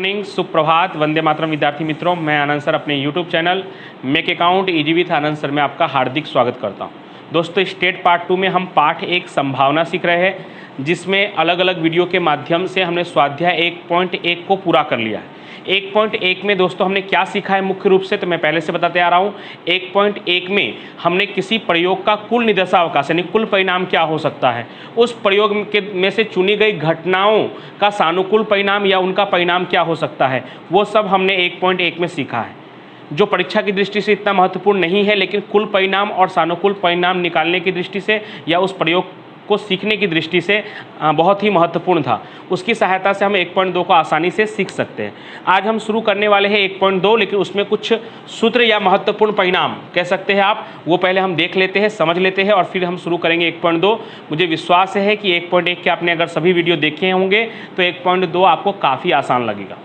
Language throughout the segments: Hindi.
मॉर्निंग, सुप्रभात, वंदे मातरम विद्यार्थी मित्रों। मैं आनंद सर अपने YouTube channel make account easy with Anand sir में आपका हार्दिक स्वागत करता हूं। दोस्तों, स्टेट पार्ट 2 में हम पाठ 1 संभावना सीख रहे हैं, जिसमें अलग अलग वीडियो के माध्यम से हमने स्वाध्याय 1.1 को पूरा कर लिया है। 1.1 में दोस्तों हमने क्या सीखा है मुख्य रूप से, तो मैं पहले से बताते आ रहा हूँ। 1.1 में हमने किसी प्रयोग का कुल निर्देशावकाश यानी कुल परिणाम क्या हो सकता है, उस प्रयोग के में से चुनी गई घटनाओं का सानुकूल परिणाम या उनका परिणाम क्या हो सकता है, वो सब हमने 1.1 में सीखा है, जो परीक्षा की दृष्टि से इतना महत्वपूर्ण नहीं है, लेकिन कुल परिणाम और सानुकूल परिणाम निकालने की दृष्टि से या उस प्रयोग को सीखने की दृष्टि से बहुत ही महत्वपूर्ण था। उसकी सहायता से हम 1.2 को आसानी से सीख सकते हैं। आज हम शुरू करने वाले हैं 1.2, लेकिन उसमें कुछ सूत्र या महत्वपूर्ण परिणाम कह सकते हैं आप, वो पहले हम देख लेते हैं, समझ लेते हैं और फिर हम शुरू करेंगे 1.2। मुझे विश्वास है कि 1.1 के आपने अगर सभी वीडियो देखे होंगे तो 1.2 आपको काफ़ी आसान लगेगा।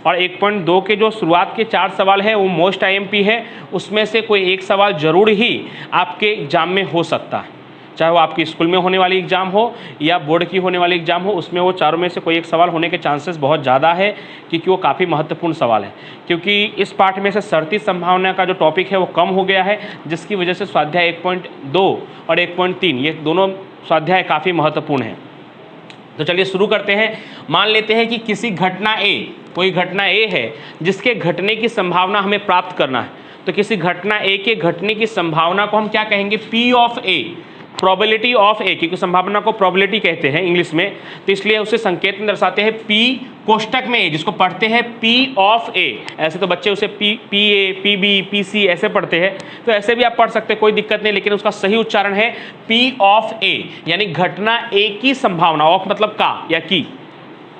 और 1.2 के जो शुरुआत के 4 सवाल है वो मोस्ट IMP है, उसमें से कोई एक सवाल जरूर ही आपके एग्जाम में हो सकता है, चाहे वो आपकी स्कूल में होने वाली एग्ज़ाम हो या बोर्ड की होने वाली एग्ज़ाम हो, उसमें वो चारों में से कोई एक सवाल होने के चांसेस बहुत ज़्यादा है, क्योंकि वो काफ़ी महत्वपूर्ण सवाल है। क्योंकि इस पाठ में से शर्ती संभावना का जो टॉपिक है वो कम हो गया है, जिसकी वजह से स्वाध्याय 1.2 और 1.3 ये दोनों स्वाध्याय काफ़ी महत्वपूर्ण हैं। तो चलिए शुरू करते हैं। मान लेते हैं कि किसी घटना A, कोई घटना A है जिसके घटने की संभावना हमें प्राप्त करना है। तो किसी घटना A के घटने की संभावना को हम क्या कहेंगे, P of A, probability of A, क्योंकि संभावना को प्रोबेबिलिटी कहते हैं इंग्लिश में, तो इसलिए उसे संकेत में दर्शाते हैं P कोष्टक में A, जिसको पढ़ते हैं P ऑफ A। ऐसे तो बच्चे उसे PA, PB, PC ऐसे पढ़ते हैं, तो ऐसे भी आप पढ़ सकते हैं, कोई दिक्कत नहीं, लेकिन उसका सही उच्चारण है P ऑफ A, यानी घटना A की संभावना, ऑफ मतलब का या की,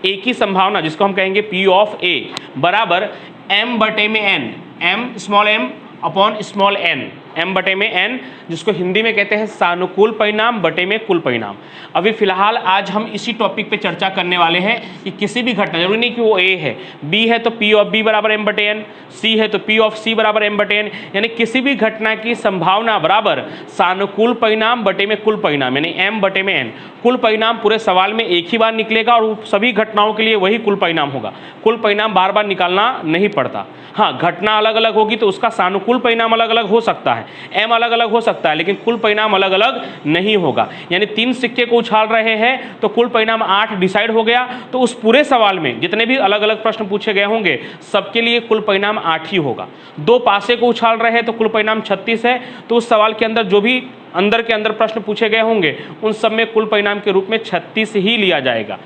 A की संभावना जिसको हम कहेंगे P ऑफ A बराबर M बटे में N, M small m upon small n, m बटे में n, जिसको हिंदी में कहते हैं सानुकूल परिणाम बटे में कुल परिणाम। अभी फिलहाल आज हम इसी टॉपिक पे चर्चा करने वाले हैं कि किसी भी घटना, जरूरी नहीं कि वो A है, B है तो P ऑफ B बराबर m बटे n, C है तो P ऑफ C बराबर m बटे n, यानी किसी भी घटना की संभावना बराबर सानुकूल परिणाम बटे में कुल परिणाम, यानी m बटे में n। कुल परिणाम पूरे सवाल में एक ही बार निकलेगा और सभी घटनाओं के लिए वही कुल परिणाम होगा। कुल परिणाम बार बार निकालना नहीं पड़ता। हाँ, घटना अलग अलग होगी तो उसका सानुकूल परिणाम अलग अलग हो सकता है, m अलग अलग हो सकता है, लेकिन कुल परिणाम अलग अलग नहीं होगा। यानी 3 सिक्के को उछाल रहे हैं तो कुल परिणाम 8 डिसाइड हो गया, तो उस पूरे सवाल में जितने भी अलग अलग प्रश्न पूछे गए होंगे सबके लिए कुल परिणाम 8 ही होगा। 2 पासे को उछाल रहे हैं तो कुल परिणाम 36 है, तो उस सवाल के अंदर जो भी अंदर के अंदर प्रश्न पूछे गए होंगे उन सब में कुल परिणाम के रूप में 36 ही लिया जाएगा।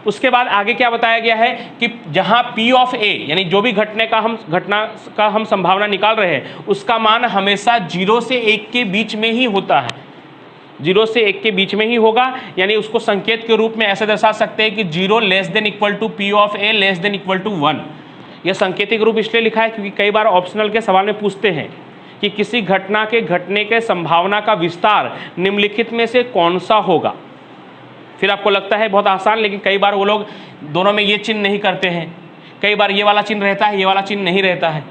उसके बाद आगे क्या बताया गया है कि जहां P ऑफ A, यानी जो भी घटना का हम संभावना निकाल रहे हैं उसका मान हमेशा 0 से 1 के बीच में ही होता है, 0 से 1 के बीच में ही होगा। यानी उसको संकेत के रूप में ऐसे दर्शा सकते हैं कि 0 less than equal to P of A less than equal to 1। यह सांकेतिक रूप इसलिए लिखा है क्योंकि कई बार ऑप्शनल के सवाल में पूछते हैं कि किसी घटना के घटने के संभावना का विस्तार निम्नलिखित में से कौन सा होगा। फिर आपको लगता है बहुत आसान, लेकिन कई बार वो लोग दोनों में ये चिन्ह नहीं करते हैं, कई बार ये वाला चिन्ह रहता है, ये वाला चिन्ह नहीं रहता है,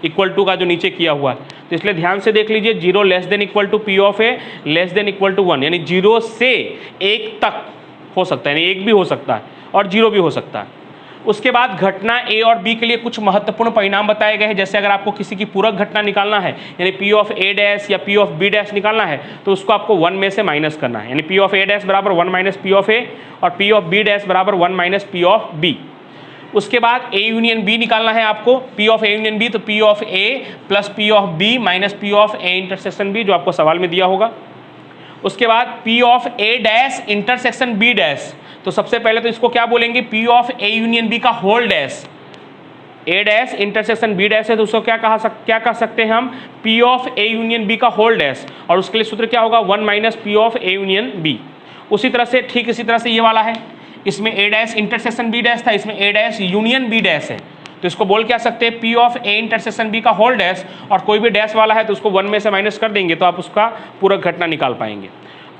इक्वल टू का जो नीचे किया हुआ है। तो इसलिए ध्यान से देख लीजिए, 0 less than equal to P of A less than equal to 1, यानी 0 से 1 तक हो सकता है, यानी 1 भी हो सकता है और 0 भी हो सकता है। उसके बाद घटना A और B के लिए कुछ महत्वपूर्ण परिणाम बताए गए हैं। जैसे अगर आपको किसी की पूरक घटना निकालना है, यानी P ऑफ A डैश या P ऑफ B डैश निकालना है, तो उसको आपको 1 में से माइनस करना है, यानी P ऑफ A डैश बराबर 1 माइनस P ऑफ A और P ऑफ B डैश बराबर 1 माइनस P ऑफ B। उसके बाद A यूनियन B निकालना है आपको, P of A union B, तो P of A plus P of B minus P of A intersection B, जो आपको सवाल में दिया होगा। उसके बाद P of A dash intersection B dash, तो सबसे पहले तो इसको क्या बोलेंगे, P of A union B का whole dash, A dash intersection B dash है तो उसको क्या कह सकते हैं हम, P of A union B का होल डैश, और उसके लिए सूत्र क्या होगा, 1 minus P of A union B। उसी तरह से ठीक इसी तरह से ये वाला है, इसमें A dash intersection B dash था, इसमें A dash union B dash है, तो इसको बोल क्या सकते हैं, P of A intersection B का होल डैश, और कोई भी डैश वाला है तो उसको 1 में से माइनस कर देंगे तो आप उसका पूरा घटना निकाल पाएंगे।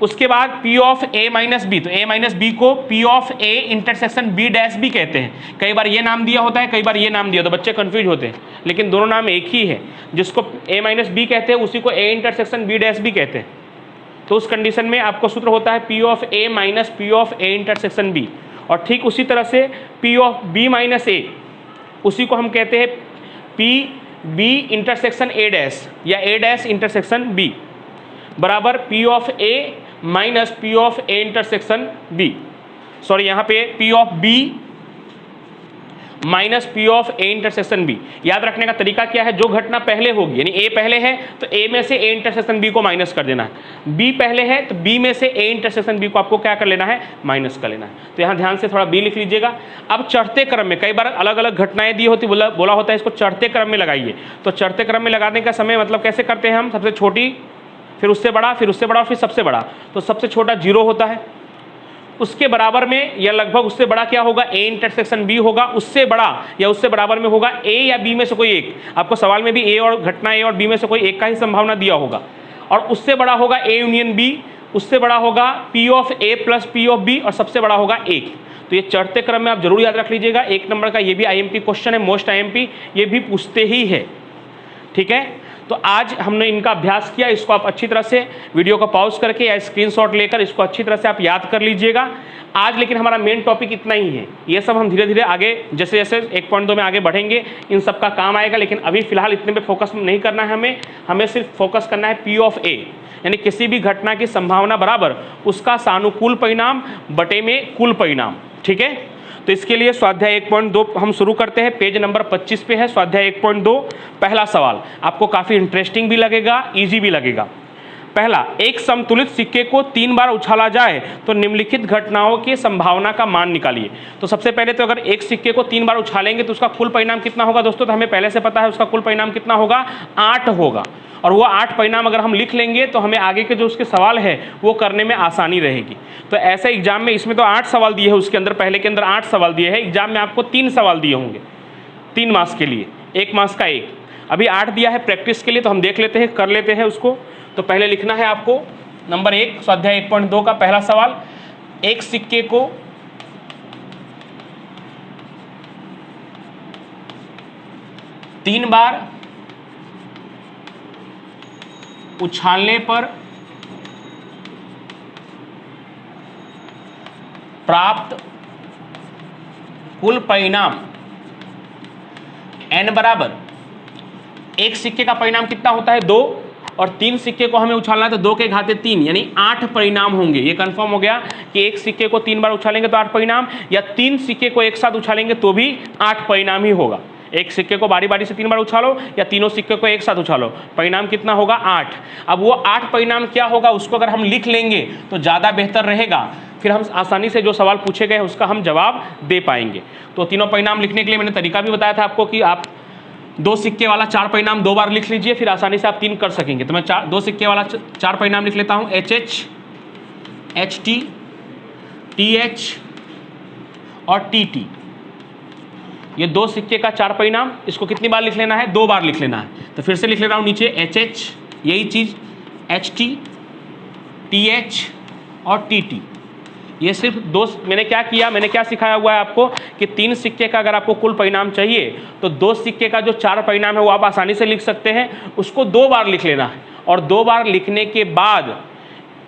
उसके बाद P of A minus B, तो A माइनस B को P of A intersection B dash भी कहते हैं। कई बार ये नाम दिया होता है, कई बार ये नाम दिया, तो बच्चे कंफ्यूज होते हैं, लेकिन दोनों नाम एक ही है। जिसको A माइनस B कहते हैं उसी को A इंटरसेक्शन B डैश भी कहते हैं। तो उस कंडीशन में आपको सूत्र होता है P of A minus P of A intersection B, और ठीक उसी तरह से P of B minus A उसी को हम कहते हैं P B intersection A dash या ए डैश इंटरसेक्शन बी बराबर P of A minus P of A intersection B, sorry यहाँ पे P of B minus P of A intersection B. याद रखने का तरीका क्या है, जो घटना पहले होगी यानी ए पहले है तो ए में से ए इंटरसेक्शन बी को माइनस कर देना है, बी पहले है तो बी में से ए इंटरसेक्शन बी को आपको क्या कर लेना है, माइनस कर लेना है। तो यहाँ ध्यान से थोड़ा बी लिख लीजिएगा। अब चढ़ते क्रम में कई बार अलग अलग घटनाएं दी होती, बोला होता है इसको चढ़ते क्रम में लगाइए। तो चढ़ते क्रम में लगाने का समय मतलब कैसे करते हैं हम, सबसे छोटी फिर उससे बड़ा फिर उससे बड़ा फिर सबसे बड़ा। तो सबसे छोटा 0 होता है, उसके बराबर में या लगभग उससे बड़ा क्या होगा, ए इंटरसेक्शन बी होगा, उससे बड़ा या उससे बराबर में होगा ए या बी में से कोई एक। आपको सवाल में भी ए और घटना ए और बी में से कोई एक का ही संभावना दिया होगा। और उससे बड़ा होगा ए यूनियन बी, उससे बड़ा होगा P of A plus P of B और सबसे बड़ा होगा एक। तो ये चढ़ते क्रम में आप जरूर याद रख लीजिएगा। 1 नंबर का ये भी IMP क्वेश्चन है, मोस्ट IMP, ये भी पूछते ही है, ठीक है। तो आज हमने इनका अभ्यास किया, इसको आप अच्छी तरह से वीडियो को पॉज करके या स्क्रीनशॉट लेकर इसको अच्छी तरह से आप याद कर लीजिएगा आज। लेकिन हमारा मेन टॉपिक इतना ही है, ये सब हम धीरे धीरे आगे जैसे जैसे 1.2 में आगे बढ़ेंगे इन सब का काम आएगा। लेकिन अभी फिलहाल इतने पे फोकस नहीं करना है हमें सिर्फ फोकस करना है पी ऑफ ए, यानी किसी भी घटना की संभावना बराबर उसका सानुकूल परिणाम बटे में कुल परिणाम, ठीक है। तो इसके लिए स्वाध्याय 1.2 हम शुरू करते हैं। पेज नंबर 25 पे है स्वाध्याय 1.2। पहला सवाल आपको काफ़ी इंटरेस्टिंग भी लगेगा, इजी भी लगेगा। पहला, एक समतुलित सिक्के को 3 बार उछाला जाए तो निम्नलिखित घटनाओं की संभावना का मान निकालिए। तो सबसे पहले तो अगर एक सिक्के को 3 बार उछालेंगे तो उसका कुल परिणाम कितना होगा दोस्तों, तो हमें पहले से पता है उसका कुल परिणाम कितना होगा, 8 होगा। और वो 8 परिणाम अगर हम लिख लेंगे तो हमें आगे के जो उसके सवाल है वो करने में आसानी रहेगी। तो ऐसे एग्जाम में इसमें तो 8 सवाल दिए हैं, उसके अंदर पहले के अंदर 8 सवाल दिए हैं, एग्जाम में आपको 3 सवाल दिए होंगे 3 मार्क्स के लिए, 1 मार्क्स का 1। अभी 8 दिया है प्रैक्टिस के लिए, तो हम देख लेते हैं, कर लेते हैं उसको। तो पहले लिखना है आपको नंबर 1 स्वाध्याय 1.2 का पहला सवाल, एक सिक्के को तीन बार उछालने पर प्राप्त कुल परिणाम n बराबर, एक सिक्के का परिणाम कितना होता है 2 और 3 सिक्के को हमें उछालना है तो 2 के घाते 3 यानी 8 परिणाम होंगे। ये कंफर्म हो गया कि एक सिक्के को 3 बार उछालेंगे तो 8 परिणाम, या 3 सिक्के को एक साथ उछालेंगे तो भी 8 परिणाम ही होगा। एक सिक्के को बारी बारी से 3 बार उछालो या तीनों सिक्के को एक साथ उछालो, परिणाम कितना होगा 8। अब वो 8 परिणाम क्या होगा उसको अगर हम लिख लेंगे तो ज़्यादा बेहतर रहेगा, फिर हम आसानी से जो सवाल पूछे गए उसका हम जवाब दे पाएंगे। तो तीनों परिणाम लिखने के लिए मैंने तरीका भी बताया था आपको कि आप 2 सिक्के वाला 4 परिणाम 2 बार लिख लीजिए, फिर आसानी से आप 3 कर सकेंगे। तो मैं 2 सिक्के वाला 4 परिणाम लिख लेता हूँ, HH, HT, TH और TT। ये 2 सिक्के का 4 परिणाम, इसको कितनी बार लिख लेना है, 2 बार लिख लेना है। तो फिर से लिख ले रहा हूँ नीचे HH, यही चीज़ HT, TH और TT। ये सिर्फ 2, मैंने क्या किया, मैंने क्या सिखाया हुआ है आपको कि 3 सिक्के का अगर आपको कुल परिणाम चाहिए तो 2 सिक्के का जो 4 परिणाम है वो आप आसानी से लिख सकते हैं, उसको 2 बार लिख लेना है। और 2 बार लिखने के बाद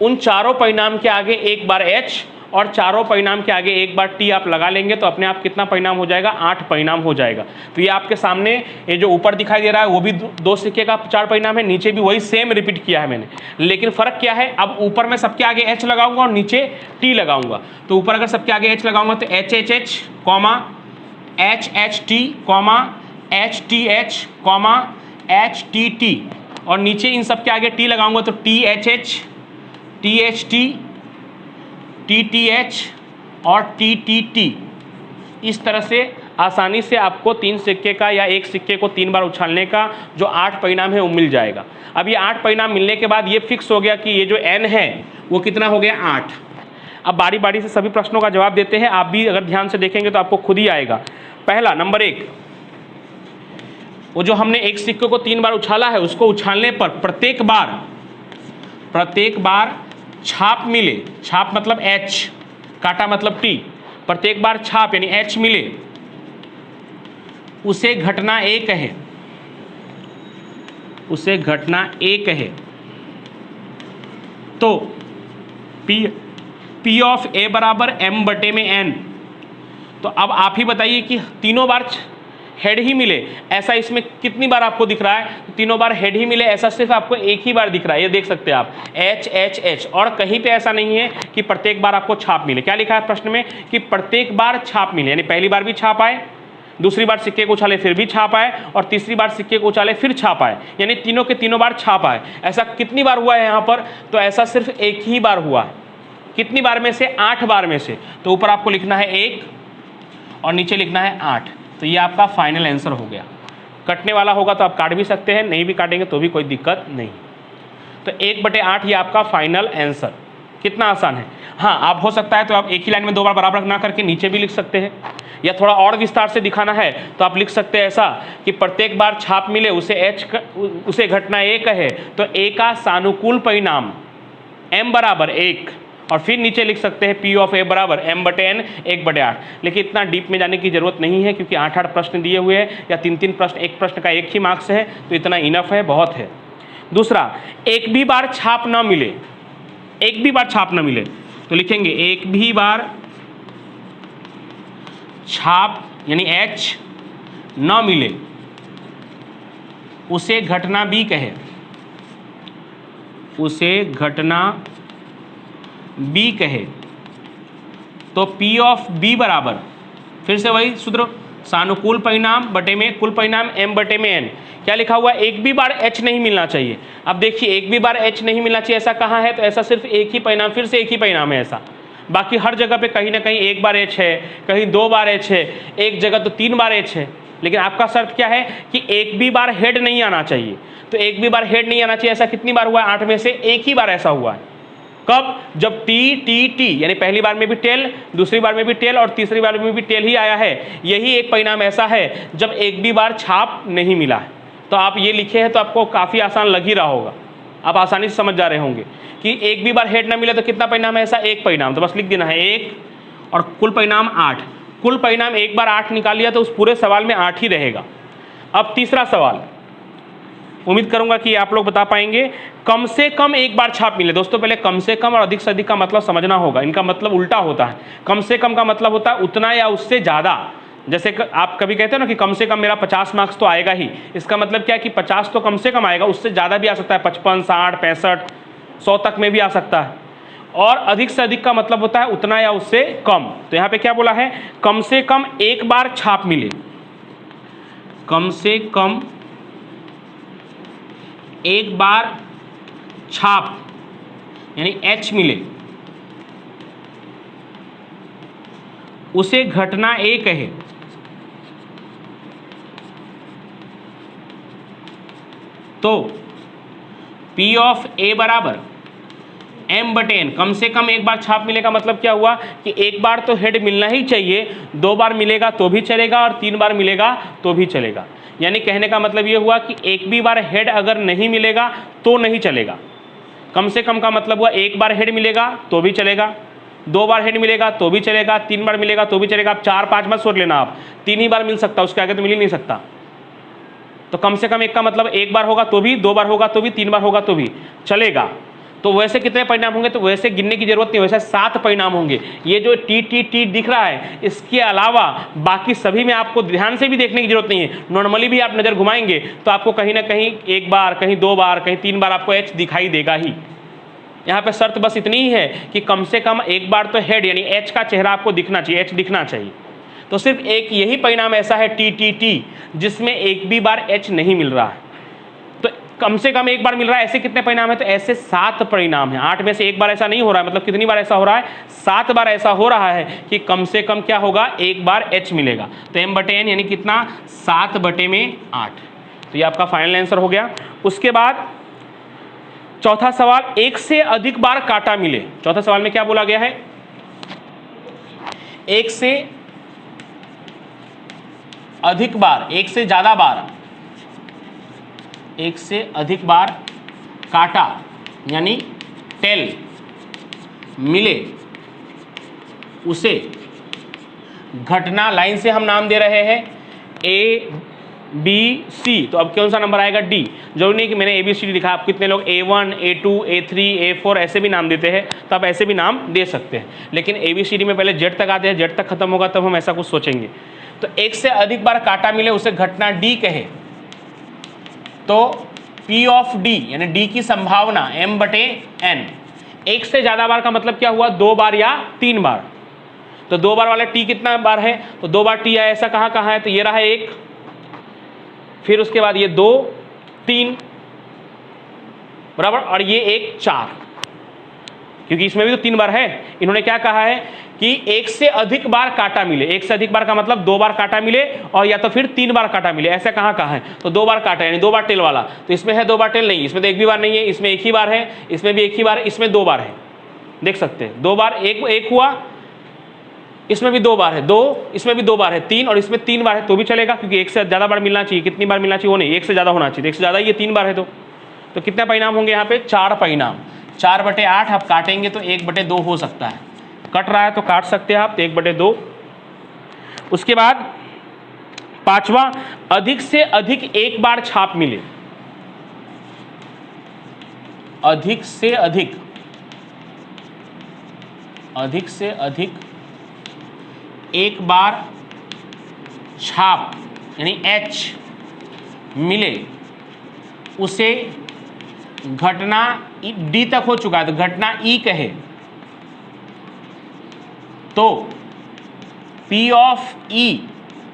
उन चारों परिणाम के आगे एक बार H और चारों परिणाम के आगे एक बार T आप लगा लेंगे तो अपने आप कितना परिणाम हो जाएगा, 8 परिणाम हो जाएगा। तो ये आपके सामने ये जो ऊपर दिखाई दे रहा है वो भी 2 सिक्के का 4 परिणाम है, नीचे भी वही सेम रिपीट किया है मैंने। लेकिन फ़र्क क्या है, अब ऊपर में सबके आगे H लगाऊंगा और नीचे T लगाऊंगा। तो ऊपर अगर सबके आगे H लगाऊंगा तो HHH, HHT, HTH, HTT, और नीचे इन सबके आगे T लगाऊंगा तो THH, THT, TTH और TTT। इस तरह से आसानी से आपको 3 सिक्के का या एक सिक्के को 3 बार उछालने का जो 8 परिणाम है वो मिल जाएगा। अब ये 8 परिणाम मिलने के बाद ये फिक्स हो गया कि ये जो n है वो कितना हो गया, 8। अब बारी बारी से सभी प्रश्नों का जवाब देते हैं, आप भी अगर ध्यान से देखेंगे तो आपको खुद ही आएगा। पहला नंबर 1, वो जो हमने एक सिक्के को 3 बार उछाला है उसको उछालने पर प्रत्येक बार छाप मिले, छाप मतलब H, काटा मतलब T, प्रत्येक बार छाप यानी H मिले, उसे घटना A कहे, उसे घटना A कहे। तो P ऑफ A बराबर M बटे में N। तो अब आप ही बताइए कि तीनों बार हेड ही मिले, ऐसा इसमें कितनी बार आपको दिख रहा है? तो तीनों बार हेड ही मिले, ऐसा सिर्फ आपको एक ही बार दिख रहा है। ये देख सकते हैं आप, एच एच एच, और कहीं पे ऐसा नहीं है कि प्रत्येक बार आपको छाप मिले। क्या लिखा है प्रश्न में? कि प्रत्येक बार छाप मिले, यानी पहली बार भी छाप आए, दूसरी बार सिक्के को उछाले फिर भी छाप आए, और तीसरी बार सिक्के को उछाले फिर छाप आए, यानी तीनों के तीनों बार छाप आए। ऐसा कितनी बार हुआ है यहाँ पर? तो ऐसा सिर्फ एक ही बार हुआ है। कितनी बार में से? 8 बार में से। तो ऊपर आपको लिखना है 1 और नीचे लिखना है 8। तो ये आपका फाइनल आंसर हो गया। कटने वाला होगा तो आप काट भी सकते हैं, नहीं भी काटेंगे तो भी कोई दिक्कत नहीं। तो 1/8 ये आपका फाइनल आंसर। कितना आसान है। हाँ, आप हो सकता है तो आप एक ही लाइन में 2 बार बराबर ना करके नीचे भी लिख सकते हैं, या थोड़ा और विस्तार से दिखाना है तो आप लिख सकते हैं ऐसा कि प्रत्येक बार छाप मिले उसे घटना ए कहे तो ए का सानुकूल परिणाम m बराबर 1, और फिर नीचे लिख सकते हैं P ऑफ A बराबर m/n 1/8। लेकिन इतना डीप में जाने की जरूरत नहीं है, क्योंकि 8 प्रश्न दिए हुए हैं, या 3 प्रश्न, एक प्रश्न का 1 ही मार्क्स है, तो इतना इनफ है, बहुत है। दूसरा, एक भी बार छाप ना मिले, एक भी बार छाप ना मिले तो लिखेंगे एक भी बार छाप यानी H न मिले उसे घटना B कहे, उसे घटना B कहे तो P ऑफ B बराबर, फिर से वही सूत्र, सानुकूल परिणाम बटे में कुल परिणाम m/n। क्या लिखा हुआ? एक भी बार H नहीं मिलना चाहिए। अब देखिए, एक भी बार H नहीं मिलना चाहिए, ऐसा कहाँ है? तो ऐसा सिर्फ एक ही परिणाम, फिर से एक ही परिणाम है ऐसा। बाकी हर जगह पे कहीं ना कहीं एक बार H है, कहीं 2 बार H है, एक जगह तो 3 बार H है। लेकिन आपका शर्त क्या है कि एक भी बार हेड नहीं आना चाहिए। तो एक भी बार हेड नहीं आना चाहिए, ऐसा कितनी बार हुआ है? 8 में से एक ही बार ऐसा हुआ है। कब? जब T यानी पहली बार में भी टेल, दूसरी बार में भी टेल, और तीसरी बार में भी टेल ही आया है। यही एक परिणाम ऐसा है जब एक भी बार छाप नहीं मिला है। तो आप ये लिखे हैं तो आपको काफ़ी आसान लग ही रहा होगा, आप आसानी से समझ जा रहे होंगे कि एक भी बार हेड ना मिले तो कितना परिणाम है? ऐसा एक परिणाम। तो बस लिख देना है 1 और कुल परिणाम 8। कुल परिणाम एक बार 8 निकाल लिया तो उस पूरे सवाल में 8 ही रहेगा। अब तीसरा सवाल, उम्मीद करूंगा कि आप लोग बता पाएंगे। कम से कम एक बार छाप मिले। दोस्तों, पहले कम से कम और अधिक से अधिक का मतलब समझना होगा। इनका मतलब उल्टा होता है। कम से कम का मतलब होता है उतना या उससे ज़्यादा। जैसे आप कभी कहते हैं ना कि कम से कम मेरा 50 मार्क्स तो आएगा ही, इसका मतलब क्या है कि 50 तो कम से कम आएगा, उससे ज़्यादा भी आ सकता है, 55, 60, 65, 100 तक में भी आ सकता है। और अधिक से अधिक का मतलब होता है उतना या उससे कम। तो यहाँ पे क्या बोला है? कम से कम एक बार छाप मिले, कम से कम एक बार छाप यानी H मिले उसे घटना A कहे। तो P ऑफ A बराबर m/n, कम से कम एक बार छाप मिलेगा मतलब क्या हुआ कि एक बार तो हेड मिलना ही चाहिए, 2 बार मिलेगा तो भी चलेगा और 3 बार मिलेगा तो भी चलेगा। यानी कहने का मतलब ये हुआ कि एक भी बार हेड अगर नहीं मिलेगा तो नहीं चलेगा। कम से कम का मतलब हुआ एक बार हेड मिलेगा तो भी चलेगा, 2 बार हेड मिलेगा तो भी चलेगा, 3 बार मिलेगा तो भी चलेगा। आप 4, 5 मत सोच लेना, आप 3 ही बार मिल सकता, उसके आगे तो मिल ही नहीं सकता। तो कम से कम एक का मतलब एक बार होगा तो भी, 2 बार होगा तो भी, 3 बार होगा तो भी चलेगा। तो वैसे कितने परिणाम होंगे? तो वैसे गिनने की जरूरत नहीं, वैसे 7 परिणाम होंगे। ये जो टी दिख रहा है, इसके अलावा बाकी सभी में आपको ध्यान से भी देखने की जरूरत नहीं है। नॉर्मली भी आप नज़र घुमाएंगे तो आपको कहीं ना कहीं एक बार, कहीं 2 बार, कहीं 3 बार आपको H दिखाई देगा ही। यहाँ पे शर्त बस इतनी ही है कि कम से कम एक बार तो हेड यानी H का चेहरा आपको दिखना चाहिए, H दिखना चाहिए। तो सिर्फ एक यही परिणाम ऐसा है टी जिसमें एक भी बार H नहीं मिल रहा है। तो कम से कम एक बार मिल रहा है, ऐसे कितने परिणाम है? तो ऐसे 7 परिणाम है। 8 में से एक बार ऐसा नहीं हो रहा है, मतलब कितनी बार ऐसा हो रहा है? 7 बार ऐसा हो रहा है कि कम से कम क्या होगा? एक बार H मिलेगा। तो m/n यानी कितना? 7/8। तो ये आपका फाइनल आंसर हो गया। उसके बाद चौथा सवाल, एक से अधिक बार काटा मिले। चौथा सवाल में क्या बोला गया है? एक से अधिक बार, एक से ज्यादा बार, एक से अधिक बार काटा यानी टेल मिले उसे घटना, लाइन से हम नाम दे रहे हैं ABC। तो अब कौन सा नंबर आएगा? D। जरूरी नहीं कि मैंने ABCD लिखा, आप कितने लोग A1, A2, A3, A4 ऐसे भी नाम देते हैं, तो आप ऐसे भी नाम दे सकते हैं। लेकिन ABCD में पहले Z तक आते हैं, Z तक खत्म होगा तब हम ऐसा कुछ सोचेंगे। तो एक से अधिक बार काटा मिले उसे घटना डी कहे तो P ऑफ डी यानी डी की संभावना m/n। एक से ज्यादा बार का मतलब क्या हुआ, 2 बार या 3 बार। तो 2 बार वाला t कितना बार है, तो 2 बार t है, ऐसा कहाँ कहाँ है, तो ये रहा 1, फिर उसके बाद ये 2 3 बराबर, और ये 1 4, क्योंकि इसमें भी तो 3 बार है। इन्होंने क्या कहा है कि एक से अधिक बार काटा मिले, एक से अधिक बार का मतलब 2 बार काटा मिले और या तो फिर 3 बार काटा मिले, ऐसा कहाँ कहा है, तो 2 बार काटा यानी 2 बार टेल वाला। तो इसमें है 2 बार टेल नहीं, इसमें तो एक भी बार नहीं है, इसमें एक ही बार है, इसमें भी एक ही बार, इसमें 2 बार है, देख सकते हैं 2 बार, एक हुआ, इसमें भी 2 बार है 2, इसमें भी 2 बार है 3, और इसमें 3 बार है तो भी चलेगा, क्योंकि एक से ज़्यादा बार मिलना चाहिए। कितनी बार मिलना चाहिए वो नहीं, एक से ज़्यादा होना चाहिए, एक से ज़्यादा ये 3 बार है। तो कितने परिणाम होंगे यहाँ पे, 4 परिणाम। 4/8 आप काटेंगे तो 1/2 हो सकता है, कट रहा है तो काट सकते हैं आप, तो 1/2। उसके बाद 5वां, अधिक से अधिक एक बार छाप मिले, अधिक से अधिक एक बार छाप यानी H मिले उसे घटना D तक हो चुका है तो घटना E कहे तो P ऑफ E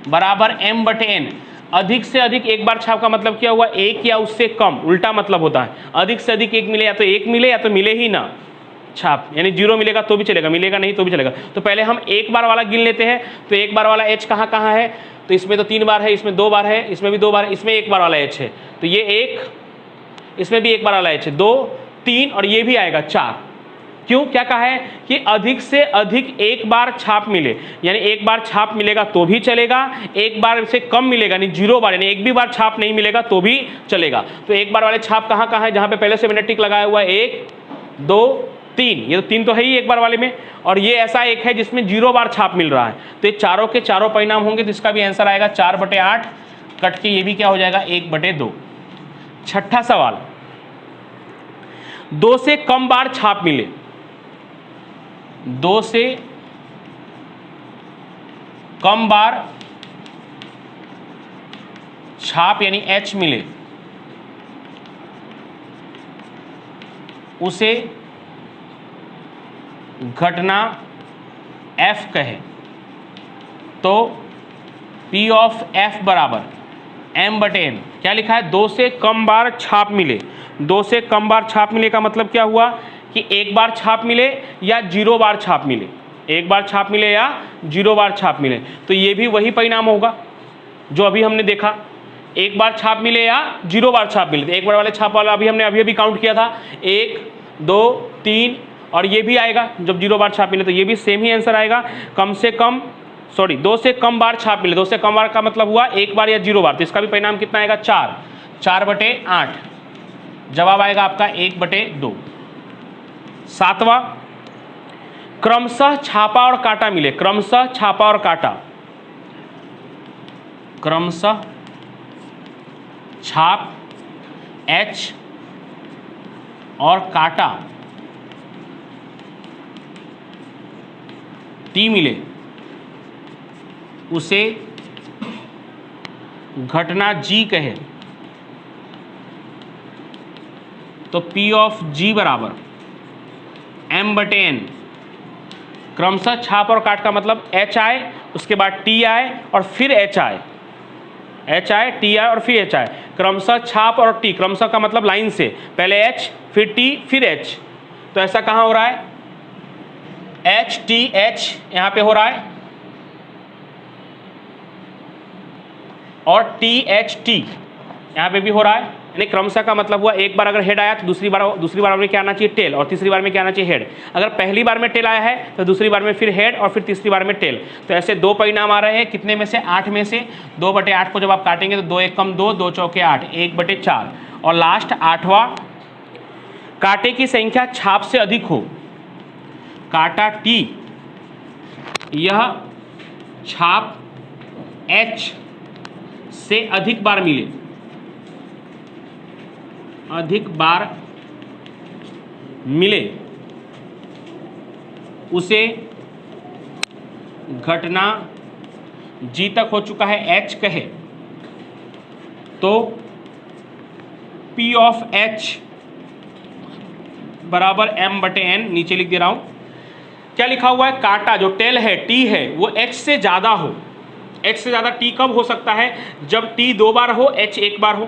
बराबर m/n। अधिक से अधिक एक बार छाप का मतलब क्या हुआ, एक या उससे कम, उल्टा मतलब होता है। अधिक से अधिक एक मिले, या तो एक मिले या तो मिले ही ना छाप, यानी 0 मिलेगा तो भी चलेगा, मिलेगा नहीं तो भी चलेगा। तो पहले हम एक बार वाला गिन लेते हैं। तो एक बार वाला H कहाँ कहाँ है, तो इसमें तो 3 बार है, इसमें 2 बार है, इसमें भी 2 बार है, इसमें एक बार वाला H है, तो ये 1, इसमें भी एक बार वाला H है, 2 3, और ये भी आएगा 4। क्यों, क्या कहा है कि अधिक से अधिक एक बार छाप मिले, यानी एक बार छाप मिलेगा तो भी चलेगा, एक बार से कम मिलेगा यानी 0 बार, यानी एक भी बार छाप नहीं मिलेगा तो भी चलेगा। तो एक बार वाले छाप कहाँ कहाँ है, जहाँ पे पहले से मैंने टिक लगाया हुआ है, 1 2 3, ये तो 3 तो है ही एक बार वाले में, और ये ऐसा एक है जिसमें 0 बार छाप मिल रहा है। तो ये चारों के चारों परिणाम होंगे, तो इसका भी आंसर आएगा 4/8, कट के ये भी क्या हो जाएगा 1/2। 6ठा सवाल, 2 से कम बार छाप मिले, 2 से कम बार छाप यानी H मिले उसे घटना F कहे तो P ऑफ F बराबर m/n। क्या लिखा है, 2 से कम बार छाप मिले। 2 से कम बार छाप मिले का मतलब क्या हुआ कि एक बार छाप मिले या 0 बार छाप मिले, एक बार छाप मिले या 0 बार छाप मिले। तो ये भी वही परिणाम होगा जो अभी हमने देखा, एक बार छाप मिले या 0 बार छाप मिले। एक बार वाले छाप वाला अभी हमने अभी काउंट किया था, 1 2 3, और ये भी आएगा जब 0 बार छाप मिले, तो ये भी सेम ही आंसर आएगा। कम से कम 2 से कम बार छाप मिले, 2 से कम बार का मतलब हुआ एक बार या 0 बार, तो इसका भी परिणाम कितना आएगा 4, 4/8, जवाब आएगा आपका 1/2। 7वां, क्रमशः छापा और काटा मिले, क्रमशः छापा और काटा, क्रमशः छाप H और काटा T मिले उसे घटना G कहे तो P ऑफ G बराबर m/n। क्रमशः छाप और काट का मतलब H आए, उसके बाद T आए और फिर H आए, H आए T आए और फिर H आए। क्रमशः छाप और T, क्रमशः का मतलब लाइन से, पहले H फिर T फिर H। तो ऐसा कहाँ हो रहा है, H T H यहाँ पे हो रहा है और T H T यहाँ पे भी हो रहा है। यानी क्रमशः का मतलब हुआ एक बार अगर हेड आया तो दूसरी बार में क्या आना चाहिए, टेल, और तीसरी बार में क्या आना चाहिए, हेड। अगर पहली बार में टेल आया है तो दूसरी बार में फिर हेड और फिर तीसरी बार में टेल। तो ऐसे 2 परिणाम आ रहे हैं, कितने में से, 8 में से। 2/8 को जब आप काटेंगे तो 2 1 कम 2, 2 चौके 8, 1/4। और लास्ट 8वां, कांटे की संख्या छाप से अधिक हो, कांटा T यह छाप H से अधिक बार मिले, अधिक बार मिले उसे घटना जी तक हो चुका है, एच कहे तो P ऑफ H बराबर m/n, नीचे लिख दे रहा हूँ। क्या लिखा हुआ है, कांटा जो टेल है T है वो H से ज़्यादा हो। H से ज़्यादा T कब हो सकता है, जब T 2 बार हो H 1 बार हो,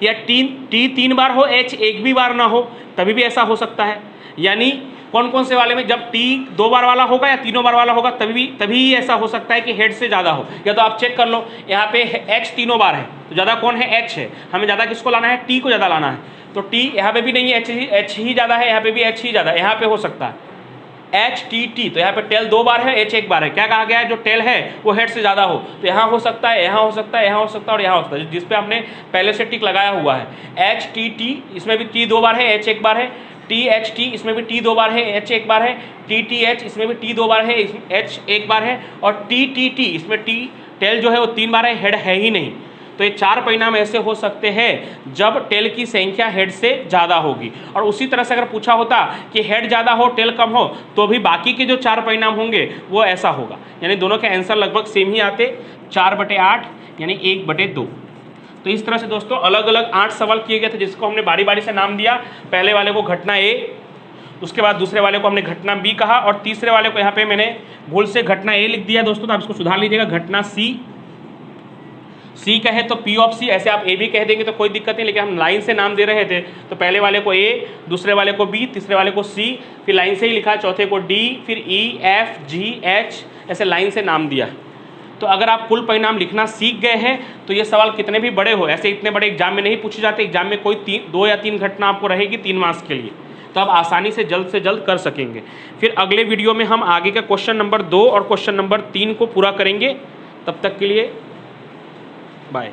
या T 3 बार हो H 1 भी बार ना हो, तभी भी ऐसा हो सकता है। यानी कौन कौन से वाले में, जब T 2 बार वाला होगा या तीनों बार वाला होगा तभी ऐसा हो सकता है कि हेड से ज़्यादा हो। या तो आप चेक कर लो, यहाँ पे H तीनों बार है तो ज़्यादा कौन है, H है। हमें ज़्यादा किसको लाना है, T को ज़्यादा लाना है। तो T यहाँ पे भी नहीं है, H ही ज़्यादा है, यहाँ पे भी H ही ज़्यादा है। यहाँ पे हो सकता है HTT, तो यहाँ पे टेल 2 बार है H 1 बार है। क्या कहा गया है, जो टेल है वो हेड से ज़्यादा हो। तो यहाँ हो सकता है, यहाँ हो सकता है, यहाँ हो सकता है और यहाँ हो सकता है, जिस पे आपने पहले से टिक लगाया हुआ है। HTT, इसमें भी T 2 बार है H 1 बार है। THT, इसमें भी T 2 बार है H 1 बार है। TTH, इसमें भी T 2 बार है H 1 बार है। और TTT, इसमें T टेल जो है वो 3 बार है, हेड है ही नहीं। तो ये 4 परिणाम ऐसे हो सकते हैं जब टेल की संख्या हेड से ज़्यादा होगी। और उसी तरह से अगर पूछा होता कि हेड ज़्यादा हो टेल कम हो, तो भी बाकी के जो 4 परिणाम होंगे वो ऐसा होगा। यानी दोनों के आंसर लगभग सेम ही आते, 4/8 यानी 1/2। तो इस तरह से दोस्तों अलग अलग 8 सवाल किए गए थे, जिसको हमने बारी बारी से नाम दिया। पहले वाले को घटना A, उसके बाद दूसरे वाले को हमने घटना B कहा, और तीसरे वाले को यहाँ पे मैंने भूल से घटना A लिख दिया दोस्तों, तो आप इसको सुधार लीजिएगा, घटना C कहे तो P ऑफ C, ऐसे आप A भी कह देंगे तो कोई दिक्कत नहीं, लेकिन हम लाइन से नाम दे रहे थे तो पहले वाले को A, दूसरे वाले को B, तीसरे वाले को C, फिर लाइन से ही लिखा, चौथे को D, फिर E, F, G, H, ऐसे लाइन से नाम दिया। तो अगर आप कुल परिणाम लिखना सीख गए हैं तो ये सवाल कितने भी बड़े हो, ऐसे इतने बड़े एग्जाम में नहीं पूछे जाते। एग्जाम में कोई 2 या 3 घटना आपको रहेगी 3 मार्क्स के लिए, तो आप आसानी से जल्द कर सकेंगे। फिर अगले वीडियो में हम आगे का क्वेश्चन नंबर 2 और क्वेश्चन नंबर 3 को पूरा करेंगे। तब तक के लिए बाय।